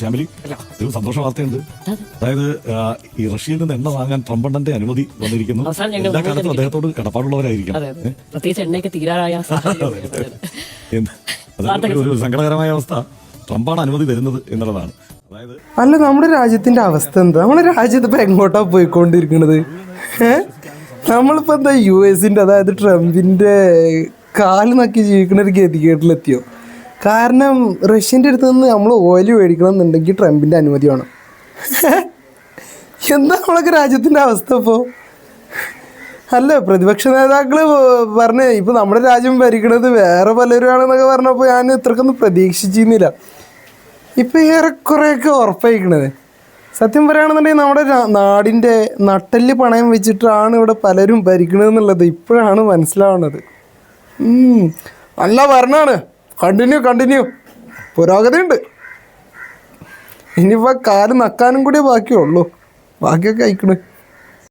ശ്യാമിലി, ഒരു സന്തോഷ വാർത്തയുണ്ട്. അതായത് ഈ റഷ്യയിൽ നിന്ന് എണ്ണ വാങ്ങാൻ ട്രംപണ്ണന്റെ അനുമതി വന്നിരിക്കുന്നു. എല്ലാ കാലത്തും അദ്ദേഹത്തോട് കടപ്പാടുള്ളവരായിരിക്കും. പ്രത്യേകിച്ച് എണ്ണയൊക്കെ തീരാറായ ഒരു സങ്കടകരമായ അവസ്ഥ. ട്രംപാണ് അനുമതി തരുന്നത് എന്നുള്ളതാണ്. അതായത് അല്ല, നമ്മുടെ രാജ്യത്തിന്റെ അവസ്ഥ എന്താ? നമ്മുടെ രാജ്യത്ത് ഇപ്പൊ എങ്ങോട്ടാ പോയിക്കൊണ്ടിരിക്കണത്? നമ്മളിപ്പോ എന്താ US-ന്റെ, അതായത് ട്രംപിന്റെ കാല് നക്കി ജീവിക്കുന്ന ഒരു ഗതികേട്ടിലെത്തിയോ? കാരണം റഷ്യൻ്റെ അടുത്ത് നിന്ന് നമ്മൾ ഓയിൽ മേടിക്കണം എന്നുണ്ടെങ്കിൽ ട്രംപിൻ്റെ അനുമതി വേണം. എന്താ നമ്മളൊക്കെ രാജ്യത്തിൻ്റെ അവസ്ഥ ഇപ്പോൾ? അല്ല, പ്രതിപക്ഷ നേതാക്കൾ പറഞ്ഞ് ഇപ്പോൾ നമ്മുടെ രാജ്യം ഭരിക്കണത് വേറെ പലരും ആണെന്നൊക്കെ പറഞ്ഞപ്പോൾ ഞാൻ ഇത്രക്കൊന്നും പ്രതീക്ഷിച്ചിരുന്നില്ല. ഇപ്പം ഏറെക്കുറെയൊക്കെ ഉറപ്പായിക്കണത്. സത്യം പറയുകയാണെന്നുണ്ടെങ്കിൽ നമ്മുടെ നാടിൻ്റെ നട്ടെല്ല് പണയം വെച്ചിട്ടാണ് ഇവിടെ പലരും ഭരിക്കണതെന്നുള്ളത് ഇപ്പോഴാണ് മനസ്സിലാവുന്നത്. നല്ല ഭരണമാണ്. കണ്ടിന്യൂ പുരോഗതി ഉണ്ട്. ഇനിയിപ്പോൾ കാല് നക്കാനും കൂടിയേ ബാക്കിയുള്ളൂ. ബാക്കിയൊക്കെ അയക്കണേ.